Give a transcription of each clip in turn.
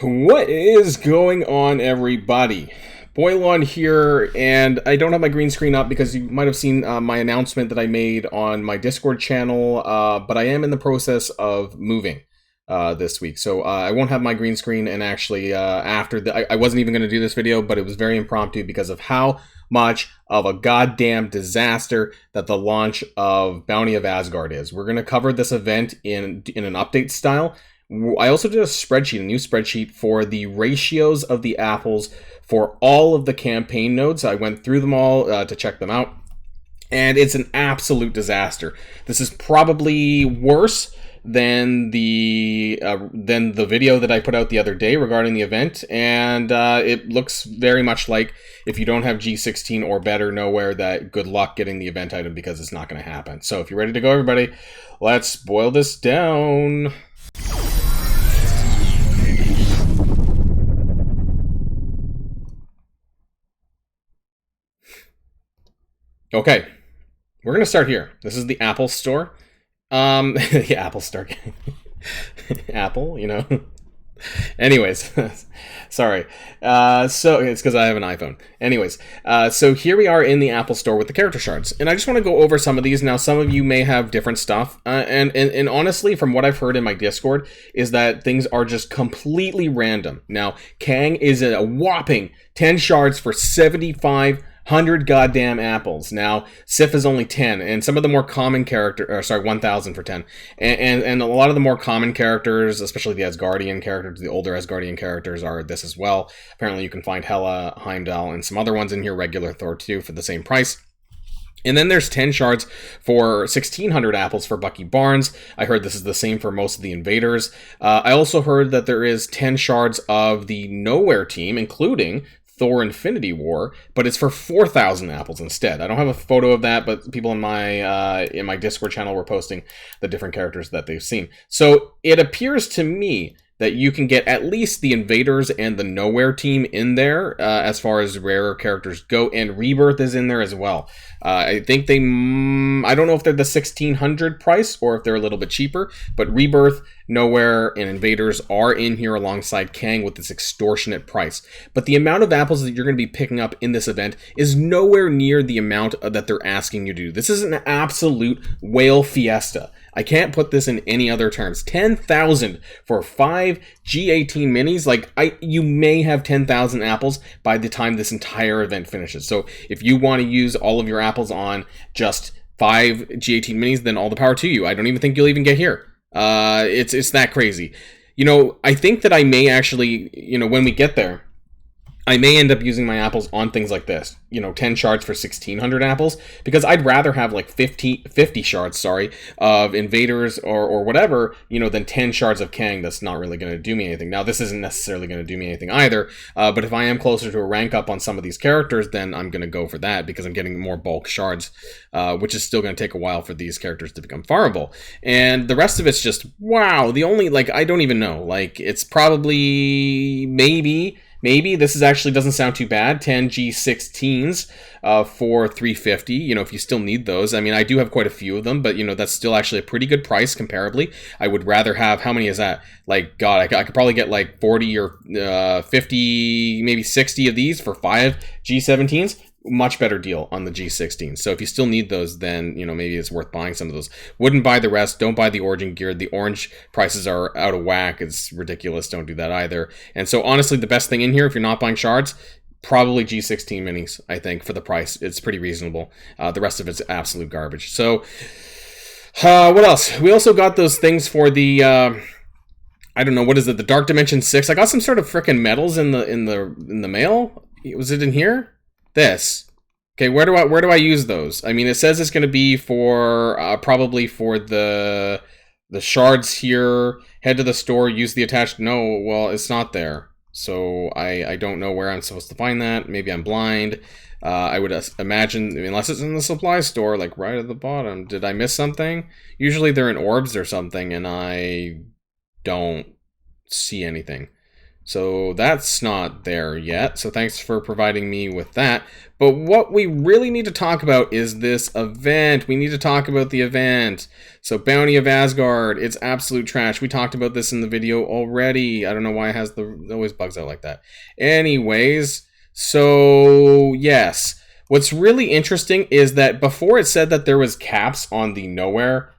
What is going on, everybody? Boilon here, and I don't have my green screen up because you might have seen my announcement that I made on my Discord channel, but I am in the process of moving this week, so I won't have my green screen, and actually I wasn't even going to do this video, but it was very impromptu because of how much of a goddamn disaster that the launch of Bounty of Asgard is. We're going to cover this event in an update style. I also did a new spreadsheet for the ratios of the apples for all of the campaign nodes. I went through them all to check them out, and it's an absolute disaster. This is probably worse than the video that I put out the other day regarding the event, and it looks very much like if you don't have G16 or better nowhere, that good luck getting the event item because it's not going to happen. So if you're ready to go, everybody, let's boil this down. Okay, we're going to start here. This is the Apple Store. The Apple Store. Apple, you know. Anyways, sorry. So it's because I have an iPhone. Anyways, so here we are in the Apple Store with the character shards, and I just want to go over some of these. Now, some of you may have different stuff, and honestly, from what I've heard in my Discord, is that things are just completely random. Now, Kang is a whopping 10 shards for 7,500 goddamn apples. Now, Sif is only 10, and some of the more common 1,000 for 10. And a lot of the more common characters, especially the Asgardian characters, the older Asgardian characters, are this as well. Apparently, you can find Hela, Heimdall, and some other ones in here, regular Thor too, for the same price. And then there's 10 shards for 1,600 apples for Bucky Barnes. I heard this is the same for most of the invaders. I also heard that there is 10 shards of the Nowhere team, including Thor Infinity War, but it's for 4,000 apples instead. I don't have a photo of that, but people in my Discord channel were posting the different characters that they've seen. So it appears to me that you can get at least the Invaders and the Nowhere team in there as far as rarer characters go, and Rebirth is in there as well. I think I don't know if they're the 1,600 price or if they're a little bit cheaper, but Rebirth, Nowhere, and Invaders are in here alongside Kang with this extortionate price. But the amount of apples that you're going to be picking up in this event is nowhere near the amount that they're asking you to do. This is an absolute whale fiesta. I can't put this in any other terms. 10,000 for 5 G18 minis. Like, you may have 10,000 apples by the time this entire event finishes. So if you want to use all of your apples on just 5 G18 minis, then all the power to you. I don't even think you'll even get here. It's that crazy. You know, I think that I may actually, you know, when we get there, I may end up using my apples on things like this, you know, 10 shards for 1,600 apples, because I'd rather have like 50 shards, of Invaders or whatever, you know, than 10 shards of Kang. That's not really going to do me anything. Now, this isn't necessarily going to do me anything either, but if I am closer to a rank up on some of these characters, then I'm going to go for that, because I'm getting more bulk shards, which is still going to take a while for these characters to become farmable. And the rest of it's just, wow, the only, like, I don't even know. Like, it's probably, Maybe this is actually doesn't sound too bad. 10 G16s for 350. You know, if you still need those. I mean, I do have quite a few of them, but you know, that's still actually a pretty good price comparably. I would rather have, how many is that? Like, God, I could probably get like 40 or 50, maybe 60 of these for 5 G17s. Much better deal on the G16. So if you still need those, then, you know, maybe it's worth buying some of those. Wouldn't buy the rest. Don't buy the Origin gear. The orange prices are out of whack. It's ridiculous. Don't do that either. And so honestly, the best thing in here, if you're not buying shards, probably G16 minis, I think, for the price. It's pretty reasonable. The rest of it's absolute garbage. So what else? We also got those things for the I don't know, what is it? The Dark Dimension 6. I got some sort of freaking medals in the mail. Was it in here? This. Okay, where do I use those? I mean, it says it's going to be for probably for the shards here. Head to the store, use the attached. No, well, it's not there. So I don't know where I'm supposed to find that. Maybe I'm blind. I would imagine, unless it's in the supply store, like right at the bottom. Did I miss something? Usually they're in orbs or something, and I don't see anything. So that's not there yet. So thanks for providing me with that. But what we really need to talk about is this event. We need to talk about the event. So Bounty of Asgard, it's absolute trash. We talked about this in the video already. I don't know why it always bugs out like that. Anyways, so yes. What's really interesting is that before it said that there was caps on the nowhere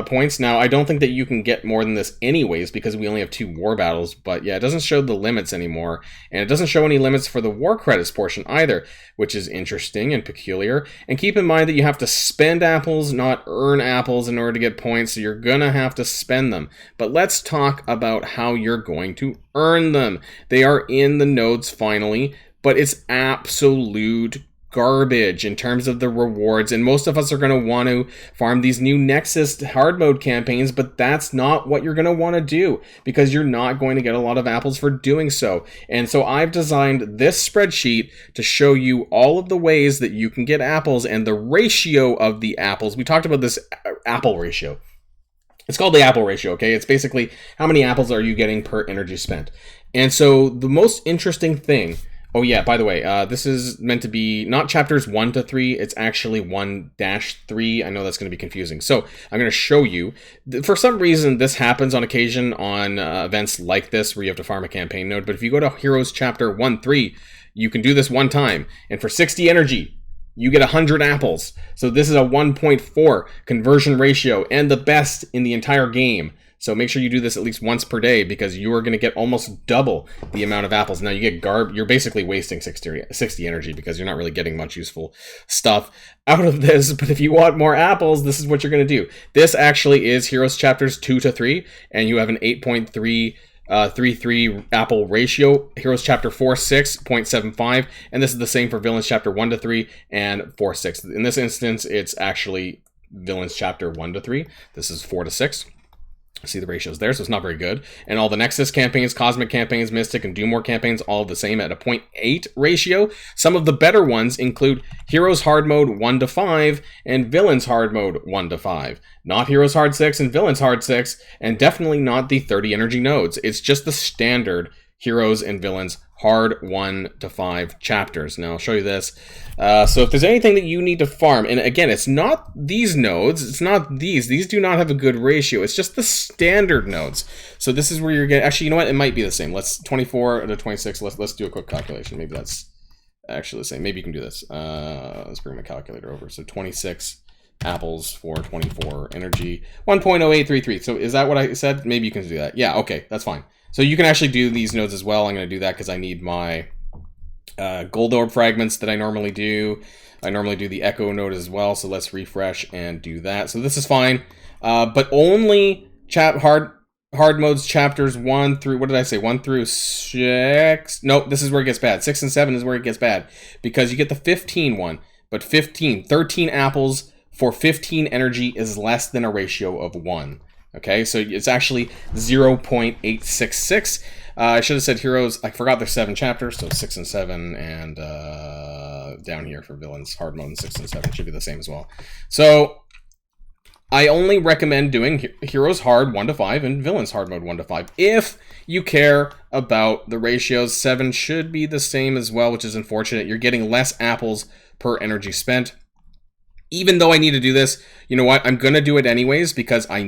points. Now, I don't think that you can get more than this anyways, because we only have 2 war battles, but yeah, it doesn't show the limits anymore, and it doesn't show any limits for the war credits portion either, which is interesting and peculiar. And keep in mind that you have to spend apples, not earn apples in order to get points, so you're gonna have to spend them. But let's talk about how you're going to earn them. They are in the nodes finally, but it's absolute garbage in terms of the rewards, and most of us are going to want to farm these new Nexus hard mode campaigns, but that's not what you're going to want to do, because you're not going to get a lot of apples for doing so. And so I've designed this spreadsheet to show you all of the ways that you can get apples and the ratio of the apples. We talked about this apple ratio. It's called the apple ratio, okay? It's basically how many apples are you getting per energy spent. And so the most interesting thing, oh yeah, by the way, this is meant to be not chapters 1 to 3, it's actually 1-3. I know that's going to be confusing. So I'm going to show you. For some reason, this happens on occasion on events like this where you have to farm a campaign node. But if you go to Heroes chapter 1-3, you can do this one time. And for 60 energy, you get 100 apples. So this is a 1.4 conversion ratio and the best in the entire game. So make sure you do this at least once per day, because you are going to get almost double the amount of apples. Now you get you're basically wasting 60 energy, because you're not really getting much useful stuff out of this. But if you want more apples, this is what you're going to do. This actually is Heroes chapters 2 to 3, and you have an 8.33 apple ratio. Heroes chapter 4-6, 0.75, and this is the same for Villains chapter 1 to 3 and 4-6. In this instance, it's actually Villains chapter 1 to 3. This is 4 to 6. See the ratios there, so it's not very good. And all the Nexus campaigns, Cosmic campaigns, Mystic, and Doom War campaigns, all the same at a 0.8 ratio. Some of the better ones include Heroes Hard Mode 1 to 5 and Villains Hard Mode 1 to 5. Not Heroes Hard 6 and Villains Hard 6, and definitely not the 30 energy nodes. It's just the standard Heroes and Villains Hard 1 to 5 chapters. Now I'll show you this. So if there's anything that you need to farm, and again, it's not these nodes, it's not these. These do not have a good ratio. It's just the standard nodes. So this is where you're getting, actually, you know what? It might be the same. Let's 24 to 26. Let's do a quick calculation. Maybe that's actually the same. Maybe you can do this. Let's bring my calculator over. So 26 apples for 24 energy, 1.0833. So is that what I said? Maybe you can do that. Yeah, okay, that's fine. So you can actually do these nodes as well. I'm going to do that because I need my gold orb fragments that I normally do. I normally do the echo node as well. So let's refresh and do that. So this is fine, but only hard modes chapters 1 through, what did I say? 1 through 6. Nope, this is where it gets bad. 6 and 7 is where it gets bad, because you get the 15 one, but 13 apples for 15 energy is less than a ratio of 1. Okay, so it's actually 0.866. I should have said Heroes. I forgot there's 7 chapters, so 6 and 7, and down here for Villains Hard Mode and 6 and 7 should be the same as well. So I only recommend doing Heroes Hard 1 to 5 and Villains Hard Mode 1 to 5 if you care about the ratios. 7 should be the same as well, which is unfortunate. You're getting less apples per energy spent. Even though I need to do this, you know what? I'm going to do it anyways, because I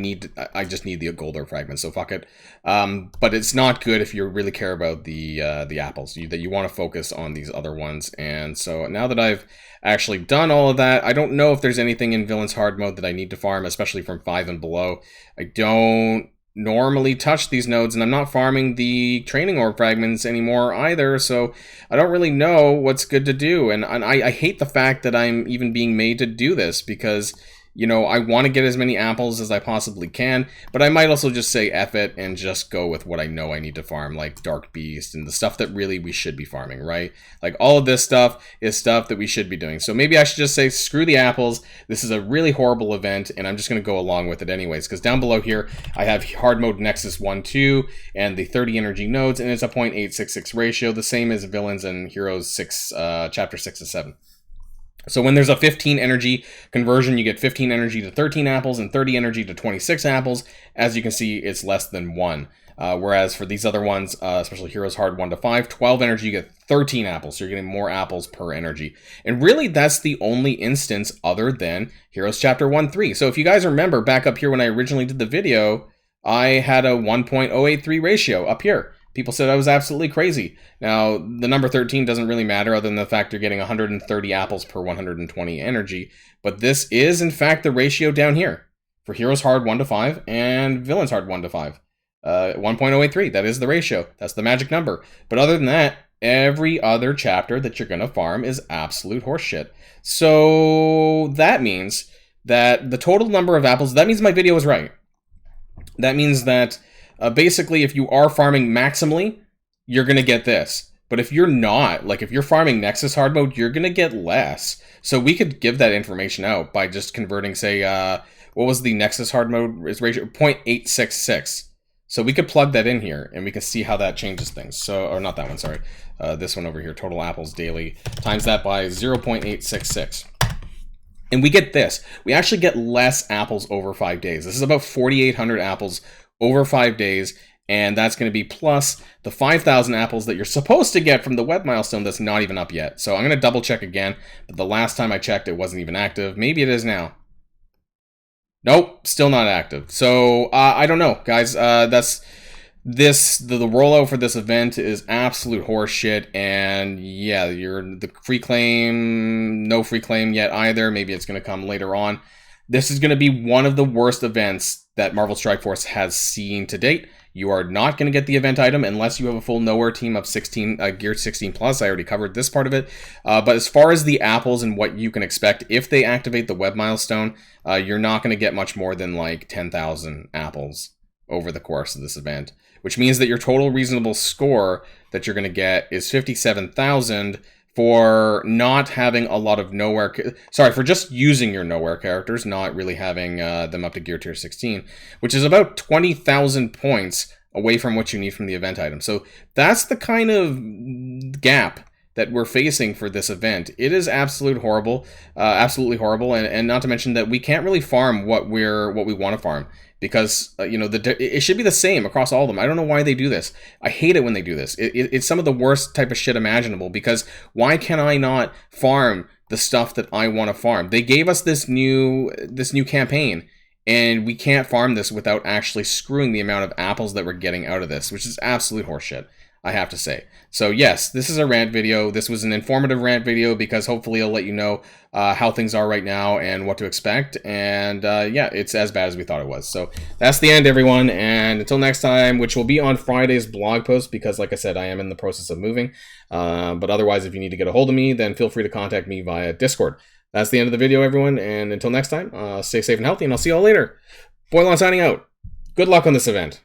just need the gold orb fragments, so fuck it. But it's not good if you really care about the apples, that you want to focus on these other ones. And so now that I've actually done all of that, I don't know if there's anything in Villains Hard Mode that I need to farm, especially from 5 and below. I don't normally touch these nodes, and I'm not farming the training orb fragments anymore either, so I don't really know what's good to do. And I hate the fact that I'm even being made to do this, because, you know, I want to get as many apples as I possibly can, but I might also just say F it and just go with what I know I need to farm, like Dark Beast and the stuff that really we should be farming, right? Like, all of this stuff is stuff that we should be doing. So maybe I should just say, screw the apples. This is a really horrible event, and I'm just going to go along with it anyways, because down below here, I have Hard Mode Nexus 1, 2, and the 30 energy nodes, and it's a 0.866 ratio, the same as Villains and Heroes 6, Chapter 6 and 7. So when there's a 15 energy conversion, you get 15 energy to 13 apples and 30 energy to 26 apples. As you can see, it's less than 1. Whereas for these other ones, especially Heroes Hard 1 to 5, 12 energy, you get 13 apples. So you're getting more apples per energy. And really, that's the only instance other than Heroes Chapter 1-3. So if you guys remember back up here when I originally did the video, I had a 1.083 ratio up here. People said I was absolutely crazy. Now, the number 13 doesn't really matter other than the fact you're getting 130 apples per 120 energy. But this is, in fact, the ratio down here for Heroes Hard 1 to 5 and Villains Hard 1 to 5. 1.083, that is the ratio. That's the magic number. But other than that, every other chapter that you're going to farm is absolute horseshit. So that means that the total number of apples, that means my video was right. That means that basically if you are farming maximally, you're going to get this. But if you're not, like if you're farming Nexus hard mode, you're going to get less. So we could give that information out by just converting, say, what was the Nexus hard mode ratio? 0.866. So we could plug that in here and we can see how that changes things. So, or not that one, sorry. This one over here, total apples daily, times that by 0.866. And we get this. We actually get less apples over 5 days. This is about 4,800 apples over 5 days. And that's going to be plus the 5,000 apples that you're supposed to get from the web milestone that's not even up yet. So I'm going to double check again. But the last time I checked, it wasn't even active. Maybe it is now. Nope, still not active. So I don't know, guys. That's this. The rollout for this event is absolute horseshit. And yeah, the free claim, no free claim yet either. Maybe it's going to come later on. This is going to be one of the worst events that Marvel Strike Force has seen to date. You are not going to get the event item unless you have a full Nowhere team of 16, geared 16 plus. I already covered this part of it. But as far as the apples and what you can expect, if they activate the web milestone, you're not going to get much more than like 10,000 apples over the course of this event, which means that your total reasonable score that you're going to get is 57,000 for not having a lot of Nowhere, for just using your Nowhere characters, not really having them up to gear tier 16, which is about 20,000 points away from what you need from the event item. So that's the kind of gap that we're facing for this event. It is absolutely horrible, and not to mention that we can't really farm what we want to farm. Because, it should be the same across all of them. I don't know why they do this. I hate it when they do this. It's some of the worst type of shit imaginable, because why can I not farm the stuff that I want to farm? They gave us this new campaign, and we can't farm this without actually screwing the amount of apples that we're getting out of this, which is absolute horseshit, I have to say. So yes, this is a rant video. This was an informative rant video because hopefully it'll let you know how things are right now and what to expect. And yeah, it's as bad as we thought it was. So that's the end, everyone. And until next time, which will be on Friday's blog post, because like I said, I am in the process of moving. But otherwise, if you need to get a hold of me, then feel free to contact me via Discord. That's the end of the video, everyone. And until next time, stay safe and healthy, and I'll see you all later. Boilon signing out. Good luck on this event.